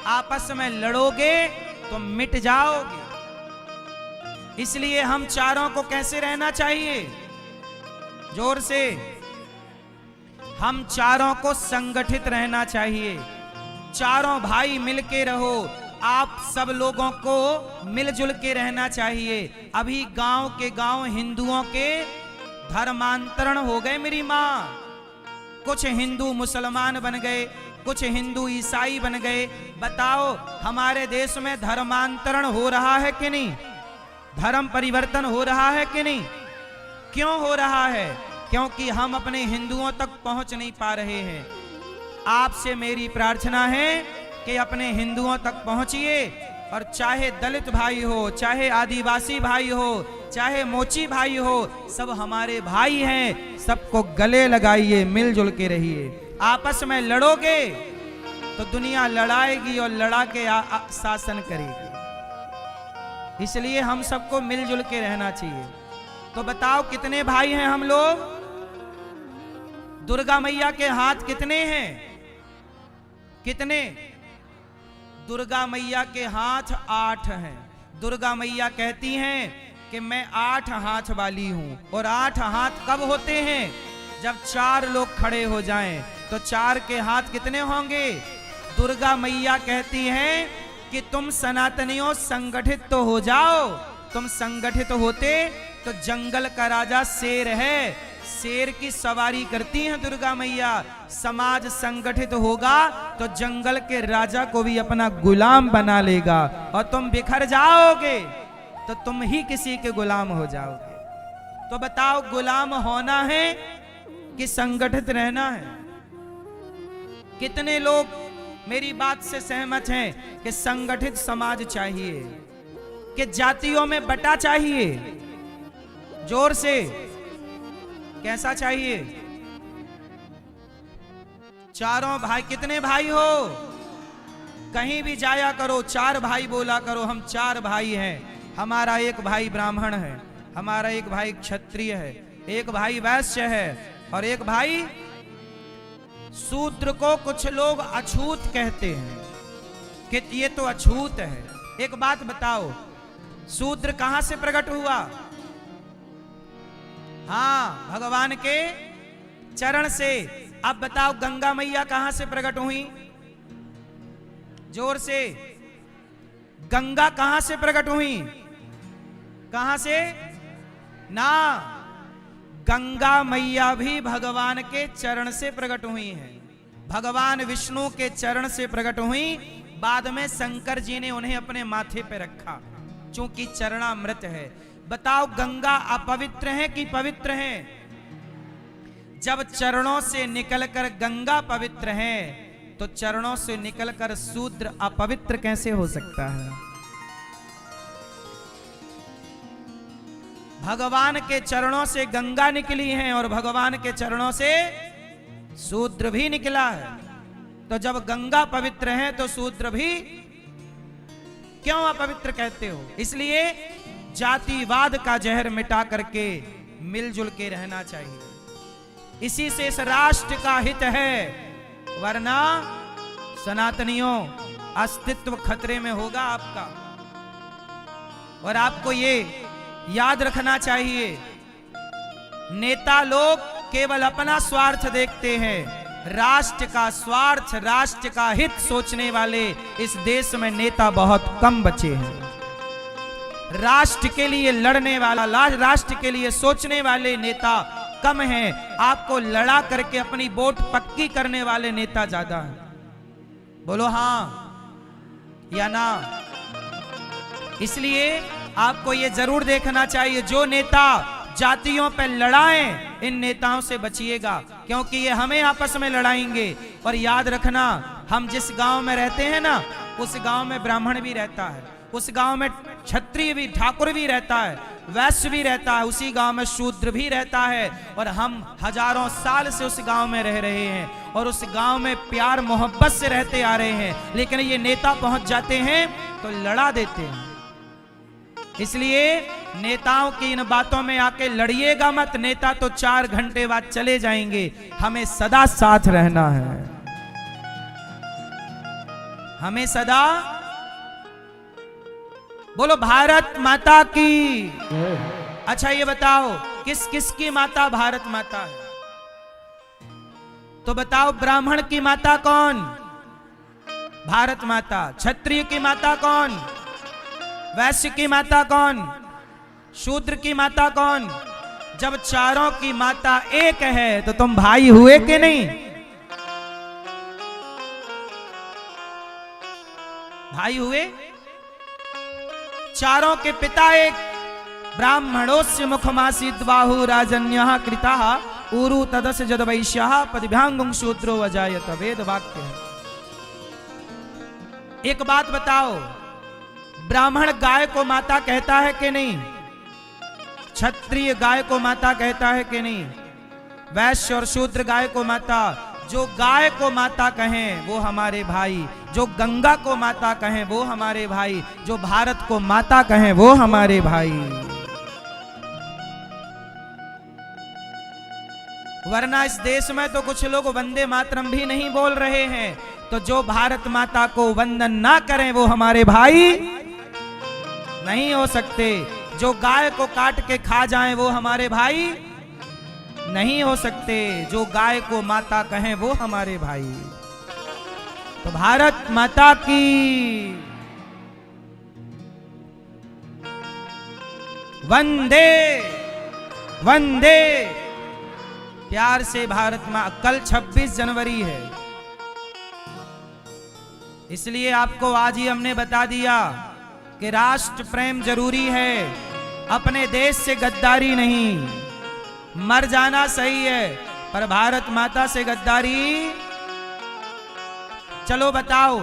आपस में लड़ोगे तो मिट जाओगे। इसलिए हम चारों को कैसे रहना चाहिए? जोर से। हम चारों को संगठित रहना चाहिए। चारों भाई मिलके रहो, आप सब लोगों को मिलजुल के रहना चाहिए। अभी गांव के गांव हिंदुओं के धर्मांतरण हो गए मेरी माँ। कुछ हिंदू मुसलमान बन गए, कुछ हिंदू ईसाई बन गए। बताओ हमारे देश में धर्मांतरण हो रहा है कि नहीं? धर्म परिवर्तन हो रहा है कि नहीं? क्यों हो रहा है? क्योंकि हम अपने हिंदुओं तक पहुंच नहीं पा रहे हैं। आपसे मेरी प्रार्थना है कि अपने हिंदुओं तक पहुंचिए, और चाहे दलित भाई हो, चाहे आदिवासी भाई हो, चाहे मोची भाई हो, सब हमारे भाई हैं। सबको गले लगाइए, मिलजुल के रहिए। आपस में लड़ोगे तो दुनिया लड़ाएगी और लड़ा के शासन करेगी। इसलिए हम सबको मिलजुल के रहना चाहिए। तो बताओ कितने भाई हैं हम लोग? दुर्गा मैया के हाथ कितने हैं? कितने? दुर्गा मैया के हाथ 8 हैं। दुर्गा मैया कहती हैं कि मैं 8 हाथ वाली हूं। और 8 हाथ कब होते हैं? जब 4 लोग खड़े हो जाएं। तो 4 के हाथ कितने होंगे? दुर्गा मैया कहती हैं कि तुम सनातनियों संगठित तो हो जाओ। तुम संगठित होते तो जंगल का राजा शेर है, शेर की सवारी करती हैं दुर्गा मैया। समाज संगठित होगा तो जंगल के राजा को भी अपना गुलाम बना लेगा, और तुम बिखर जाओगे तो तुम ही किसी के गुलाम हो जाओगे। तो बताओ गुलाम होना है कि संगठित रहना है? कितने लोग मेरी बात से सहमत हैं कि संगठित समाज चाहिए, कि जातियों में बटा चाहिए? जोर से, कैसा चाहिए? चारों भाई। कितने भाई हो? कहीं भी जाया करो 4 भाई बोला करो, हम 4 भाई हैं। हमारा एक भाई ब्राह्मण है, हमारा एक भाई क्षत्रिय है, एक भाई वैश्य है, और एक भाई शूद्र को कुछ लोग अछूत कहते हैं कि ये तो अछूत है। एक बात बताओ, शूद्र कहां से प्रकट हुआ? हाँ, भगवान के चरण से। अब बताओ गंगा मैया कहां से प्रकट हुई? जोर से, गंगा कहां से प्रकट हुई? कहां से? ना, गंगा मैया भी भगवान के चरण से प्रकट हुई हैं। भगवान विष्णु के चरण से प्रकट हुई। बाद में शंकर जी ने उन्हें अपने माथे पे रखा, चूंकि चरणामृत है। बताओ गंगा अपवित्र है कि पवित्र है? जब चरणों से निकलकर गंगा पवित्र है, तो चरणों से निकलकर शूद्र अपवित्र कैसे हो सकता है? भगवान के चरणों से गंगा निकली है और भगवान के चरणों से शूद्र भी निकला है। तो जब गंगा पवित्र है तो शूद्र भी क्यों अपवित्र कहते हो? इसलिए जातिवाद का जहर मिटा करके मिलजुल के रहना चाहिए। इसी से इस राष्ट्र का हित है, वरना सनातनियों अस्तित्व खतरे में होगा आपका। और आपको ये याद रखना चाहिए, नेता लोग केवल अपना स्वार्थ देखते हैं। राष्ट्र का स्वार्थ, राष्ट्र का हित सोचने वाले इस देश में नेता बहुत कम बचे हैं। राष्ट्र के लिए लड़ने वाला, राष्ट्र के लिए सोचने वाले नेता कम हैं। आपको लड़ा करके अपनी वोट पक्की करने वाले नेता ज्यादा हैं। बोलो हाँ या ना? इसलिए आपको ये जरूर देखना चाहिए, जो नेता जातियों पर लड़ाएं, इन नेताओं से बचिएगा, क्योंकि ये हमें आपस में लड़ाएंगे। और याद रखना, हम जिस गांव में रहते हैं ना, उस गांव में ब्राह्मण भी रहता है, उस गांव में क्षत्रिय भी, ठाकुर भी रहता है, वैश्य भी रहता है, उसी गांव में शूद्र भी रहता है। और हम हजारों साल से उस गांव में रह रहे हैं और उस गांव में प्यार मोहब्बत से रहते आ रहे हैं। लेकिन ये नेता पहुंच जाते हैं तो लड़ा देते हैं। इसलिए नेताओं की इन बातों में आके लड़िएगा मत। नेता तो 4 घंटे बाद चले जाएंगे, हमें सदा साथ रहना है, हमें सदा। बोलो भारत माता की। अच्छा ये बताओ, किस किस की माता भारत माता है? तो बताओ ब्राह्मण की माता कौन? भारत माता। क्षत्रिय की माता कौन? वैश्य की माता कौन? शूद्र की माता कौन? जब चारों की माता एक है तो तुम भाई हुए कि नहीं? भाई हुए। चारों के पिता एक। ब्राह्मणोस्य मुखमासीद बाहु राजन्यः कृताः ऊरु तदस्य जद वैश्यः पदभ्यांगुं शूद्रो अजायत। वेद वाक्य है। एक बात बताओ, ब्राह्मण गाय को माता कहता है कि नहीं? क्षत्रिय गाय को माता कहता है कि नहीं? वैश्य और शूद्र गाय को माता। जो गाय को माता कहें वो हमारे भाई, जो गंगा को माता कहें वो हमारे भाई, जो भारत को माता कहें वो हमारे भाई। वरना इस देश में तो कुछ लोग वंदे मातरम भी नहीं बोल रहे हैं, तो जो भारत माता को वंदन ना करें वो हमारे भाई नहीं हो सकते। जो गाय को काट के खा जाएं वो हमारे भाई नहीं हो सकते। जो गाय को माता कहें वो हमारे भाई। तो भारत माता की वंदे वंदे। प्यार से भारत मां। कल 26 जनवरी है, इसलिए आपको आज ही हमने बता दिया कि राष्ट्र प्रेम जरूरी है, अपने देश से गद्दारी नहीं। मर जाना सही है पर भारत माता से गद्दारी। चलो बताओ,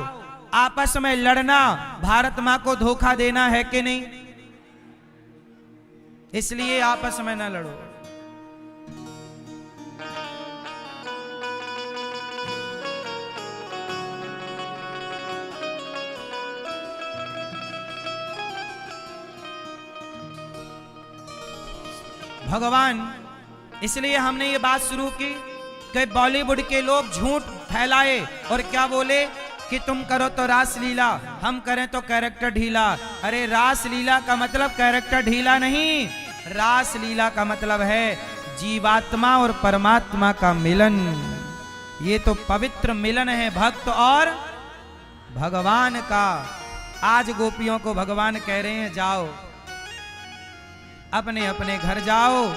आपस में लड़ना भारत मां को धोखा देना है कि नहीं? इसलिए आपस में न लड़ो। भगवान, इसलिए हमने ये बात शुरू की कि बॉलीवुड के लोग झूठ फैलाए और क्या बोले कि तुम करो तो रास लीला, हम करें तो कैरेक्टर ढीला। अरे रास लीला का मतलब कैरेक्टर ढीला नहीं, रास लीला का मतलब है जीवात्मा और परमात्मा का मिलन। ये तो पवित्र मिलन है भक्त और भगवान का। आज गोपियों को भगवान कह रहे हैं जाओ अपने अपने घर जाओ,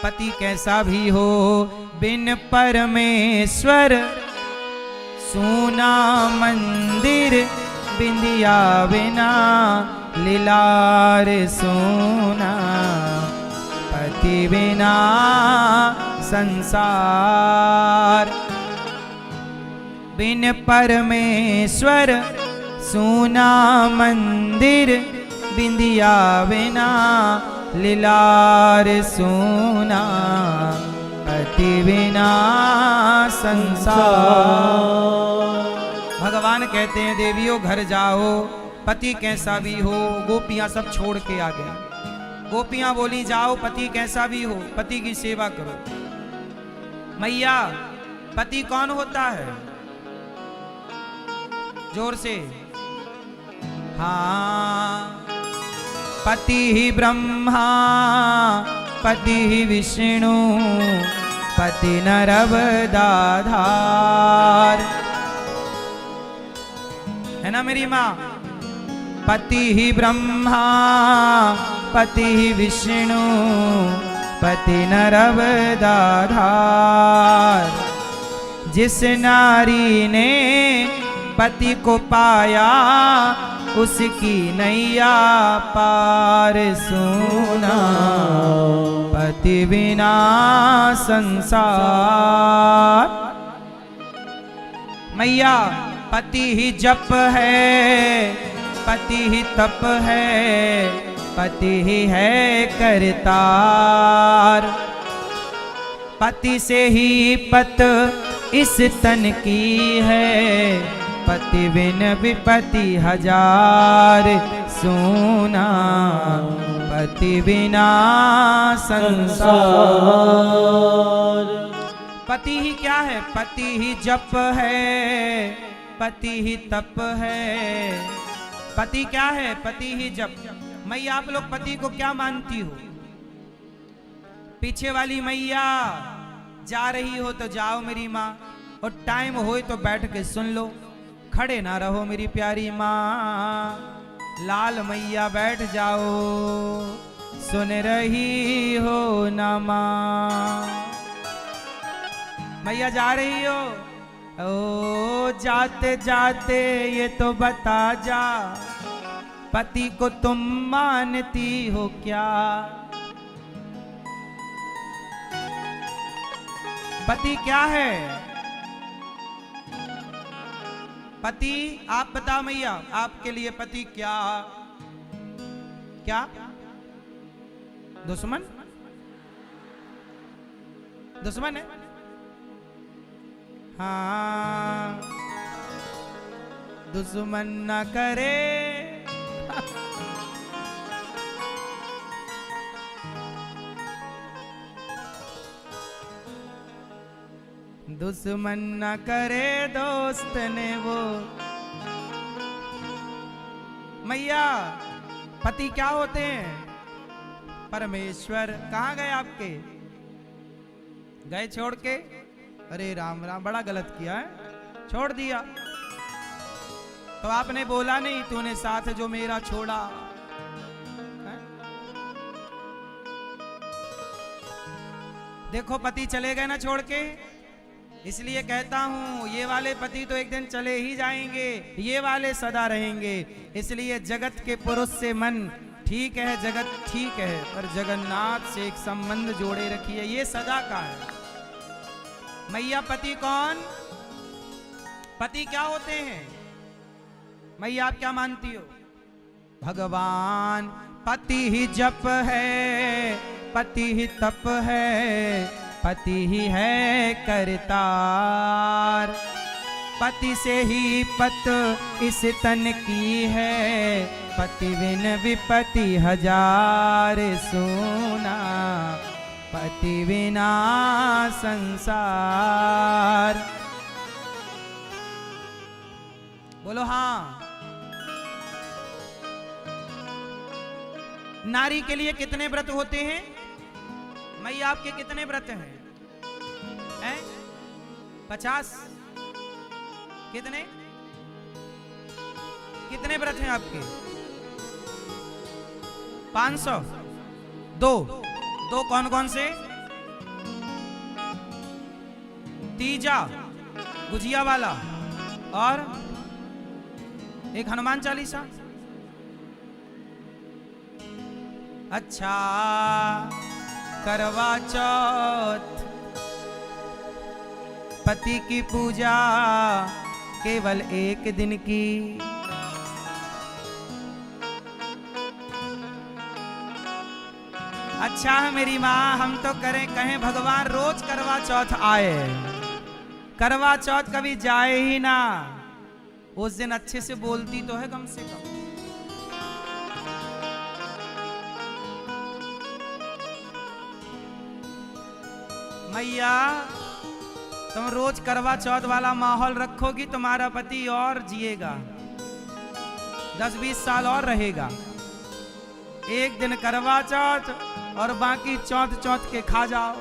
पति कैसा भी हो बिन परमेश्वर सूना मंदिर बिंदिया बिना लीलार सोना पति बिना संसार। बिन परमेश्वर सूना मंदिर बिंदिया बिना लीलार सोना पति बिना संसार। भगवान कहते हैं देवियों घर जाओ, पति कैसा भी हो। गोपियां सब छोड़ के आ गई। गोपियां बोली जाओ पति कैसा भी हो, पति की सेवा करो। मैया, पति कौन होता है? जोर से। हाँ, पति ही ब्रह्मा पति ही विष्णु पति नरवदाधार। है ना मेरी माँ? पति ही ब्रह्मा पति ही विष्णु पति नरवदाधार। जिस नारी ने पति को पाया उसकी नैया पार सोना पति बिना संसार। मैया, पति ही जप है पति ही तप है पति ही है करतार। पति से ही पत इस तन की है पति बिन विपति हजार सोना पति बिना संसार। पति ही क्या है? पति ही जप है पति ही तप है। पति क्या है? पति ही जप। मैया, आप लोग पति को क्या मानती हो? पीछे वाली मैया, जा रही हो तो जाओ मेरी माँ, और टाइम हो तो बैठ के सुन लो, खड़े ना रहो मेरी प्यारी माँ, लाल मैया बैठ जाओ, सुन रही हो ना माँ। मैया जा रही हो, ओ जाते जाते ये तो बता जा, पति को तुम मानती हो क्या? पति क्या है? पति आप बताओ मैया, आपके लिए पति क्या? क्या? दुश्मन? दुश्मन है? हाँ, दुश्मन न करे। दुश्मन न करे दोस्त ने वो। मैया पति क्या होते हैं? परमेश्वर। कहाँ गए आपके? गए छोड़ के? अरे राम राम, बड़ा गलत किया है, छोड़ दिया। तो आपने बोला नहीं तूने साथ जो मेरा छोड़ा है? देखो पति चले गए ना छोड़ के, इसलिए कहता हूं ये वाले पति तो एक दिन चले ही जाएंगे, ये वाले सदा रहेंगे। इसलिए जगत के पुरुष से मन ठीक है, जगत ठीक है, पर जगन्नाथ से एक संबंध जोड़े रखिए, ये सदा का है। मैया पति कौन? पति क्या होते हैं? मैया आप क्या मानती हो? भगवान पति ही जप है, पति ही तप है, पति ही है करतार, पति से ही पत इस तन की है, पति बिन विपति हजार सोना, पति बिना संसार। बोलो हाँ। नारी के लिए कितने व्रत होते हैं? मैया आपके कितने व्रत हैं? 50? कितने कितने व्रत हैं आपके? 500? दो कौन कौन से? तीजा गुजिया वाला और एक हनुमान चालीसा। अच्छा, करवा चौथ, पति की पूजा केवल एक दिन की। अच्छा है मेरी माँ, हम तो कहें भगवान रोज करवा चौथ आए, करवा चौथ कभी जाए ही ना। उस दिन अच्छे से बोलती तो है कम से कम। मैया तुम रोज करवा चौथ वाला माहौल रखोगी, तुम्हारा पति और जिएगा, 10-20 साल और रहेगा। एक दिन करवा चौथ और बाकी चौथ के खा जाओ।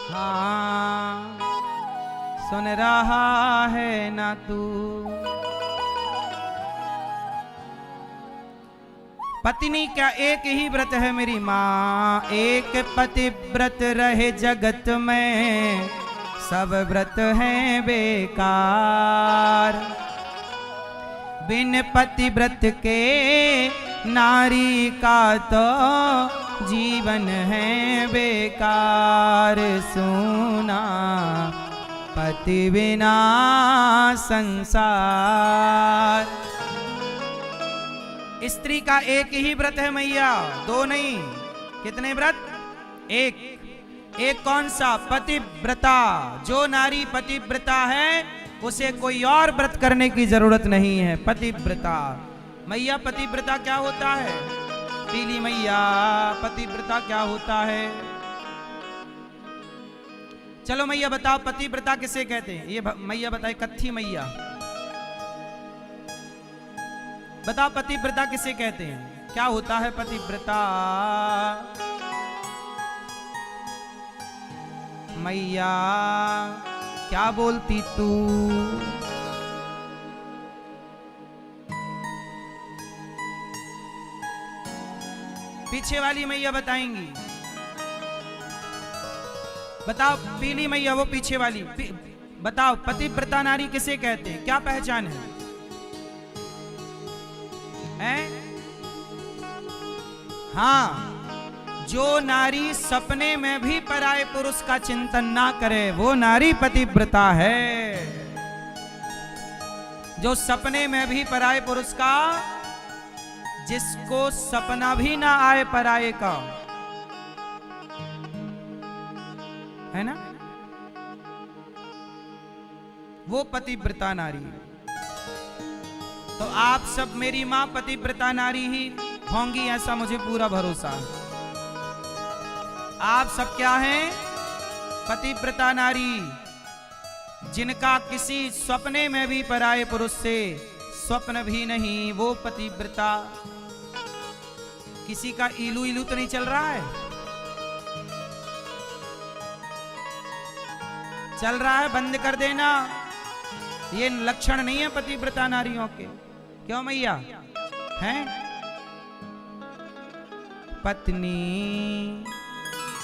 हाँ, सुन रहा है ना तू? पत्नी क्या एक ही व्रत है मेरी माँ, एक पति व्रत रहे जगत में, सब व्रत हैं बेकार। बिन पति व्रत के नारी का तो जीवन है बेकार। सुना पति बिना संसार। स्त्री का एक ही व्रत है मैया, दो नहीं। कितने व्रत? एक कौन सा? पतिव्रता। जो नारी पतिव्रता है उसे कोई और व्रत करने की जरूरत नहीं है, पतिव्रता। मैया पतिव्रता क्या होता है? पीली मैया पतिव्रता क्या होता है? चलो मैया बताओ पतिव्रता किसे कहते हैं? ये मैया बताए, कत्थी मैया बताओ पतिव्रता किसे कहते हैं? क्या होता है पतिव्रता? मैया क्या बोलती तू। पीछे वाली मैया बताएंगी। बताओ पीली मैया, वो पीछे वाली बताओ, पतिव्रता नारी किसे कहते हैं, क्या पहचान है? हाँ, जो नारी सपने में भी पराये पुरुष का चिंतन ना करे वो नारी पतिव्रता है। जो सपने में भी पराये पुरुष का, जिसको सपना भी ना आए पराये का, है ना, वो पतिव्रता नारी। तो आप सब मेरी मां पतिव्रता नारी ही होंगी, ऐसा मुझे पूरा भरोसा है। आप सब क्या हैं? पतिव्रता नारी, जिनका किसी सपने में भी पराये पुरुष से स्वप्न भी नहीं, वो पतिव्रता। किसी का इलू इलू तो नहीं चल रहा है? चल रहा है, बंद कर देना। ये लक्षण नहीं है पतिव्रता नारियों के। क्यों मैया हैं? पत्नी,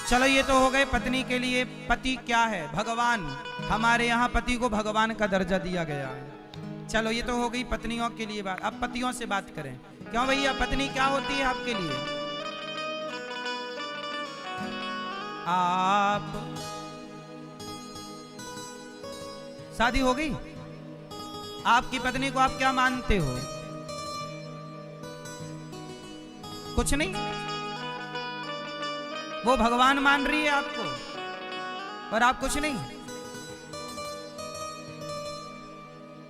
चलो ये तो हो गए पत्नी के लिए। पति क्या है? भगवान। हमारे यहाँ पति को भगवान का दर्जा दिया गया है। चलो ये तो हो गई पत्नियों के लिए बात। अब पतियों से बात करें। क्यों भैया, पत्नी क्या होती है आपके लिए? आप शादी हो गई, आपकी पत्नी को आप क्या मानते हो? कुछ नहीं, वो भगवान मान रही है आपको और आप कुछ नहीं।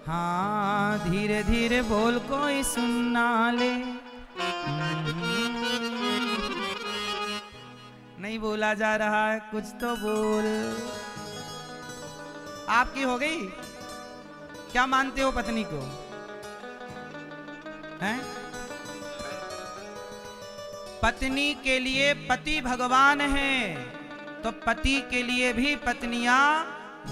हाँ, धीरे धीरे बोल, कोई सुनना ले। नहीं बोला जा रहा है, कुछ तो बोल। आपकी हो गई? क्या मानते हो पत्नी को? हैं? पत्नी के लिए पति भगवान है, तो पति के लिए भी पत्नियां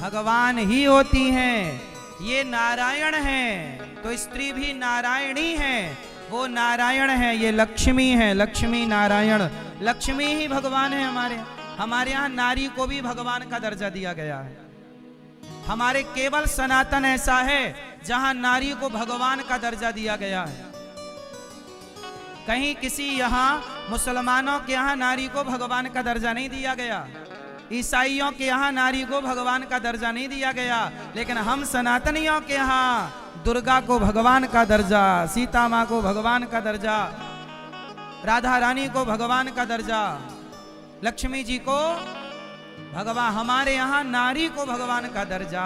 भगवान ही होती हैं। ये नारायण है, तो स्त्री भी नारायणी है। वो नारायण है, ये लक्ष्मी है, लक्ष्मी नारायण। लक्ष्मी ही भगवान है। हमारे यहाँ नारी को भी भगवान का दर्जा दिया गया है। हमारे केवल सनातन ऐसा है जहां नारी को भगवान का दर्जा दिया गया है। कहीं किसी यहाँ मुसलमानों के यहाँ नारी को भगवान का दर्जा नहीं दिया गया, ईसाइयों के यहाँ नारी को भगवान का दर्जा नहीं दिया गया, लेकिन हम सनातनियों के यहाँ दुर्गा को भगवान का दर्जा, सीता माँ को भगवान का दर्जा, राधा रानी को भगवान का दर्जा, लक्ष्मी जी को भगवान, हमारे यहाँ नारी को भगवान का दर्जा।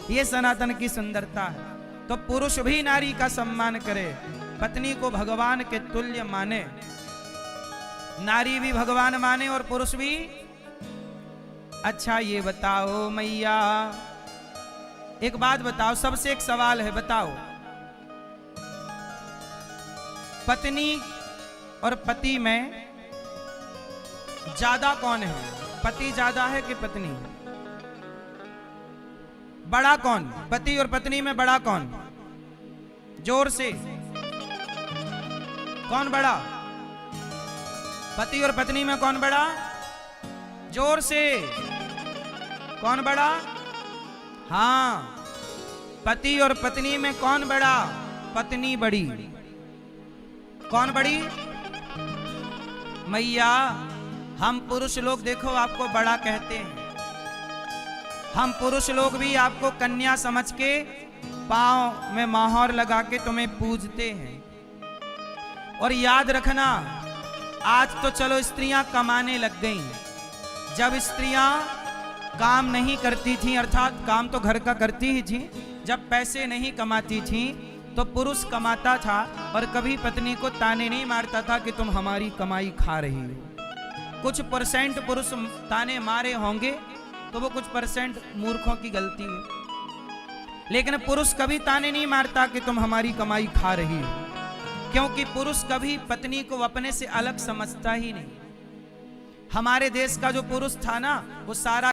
ये सनातन की सुंदरता है। तो पुरुष भी नारी का सम्मान करे, पत्नी को भगवान के तुल्य माने, नारी भी भगवान माने और पुरुष भी। अच्छा ये बताओ मैया, एक बात बताओ, सबसे एक सवाल है, बताओ पत्नी और पति में ज्यादा कौन है? पति ज्यादा है कि पत्नी? बड़ा कौन? पति और पत्नी में बड़ा कौन? जोर से, कौन बड़ा? पति और पत्नी में कौन बड़ा? जोर से, कौन बड़ा? हाँ, पति और पत्नी में कौन बड़ा? पत्नी बड़ी। कौन बड़ी? मैया हम पुरुष लोग देखो आपको बड़ा कहते हैं, हम पुरुष लोग भी आपको कन्या समझ के पांव में मोहर लगा के तुम्हें पूजते हैं। और याद रखना, आज तो चलो स्त्रियां कमाने लग गईं, जब स्त्रियां काम नहीं करती थी, अर्थात काम तो घर का करती ही थी, जब पैसे नहीं कमाती थी तो पुरुष कमाता था और कभी पत्नी को ताने नहीं मारता था कि तुम हमारी कमाई खा रही हो। कुछ परसेंट पुरुष ताने मारे होंगे तो वो कुछ परसेंट मूर्खों की गलती है, लेकिन पुरुष कभी ताने नहीं मारता कि तुम हमारी कमाई खा रही हो, क्योंकि पुरुष कभी पत्नी को अपने से अलग समझता ही नहीं। हमारे देश का जो पुरुष था ना, वो सारा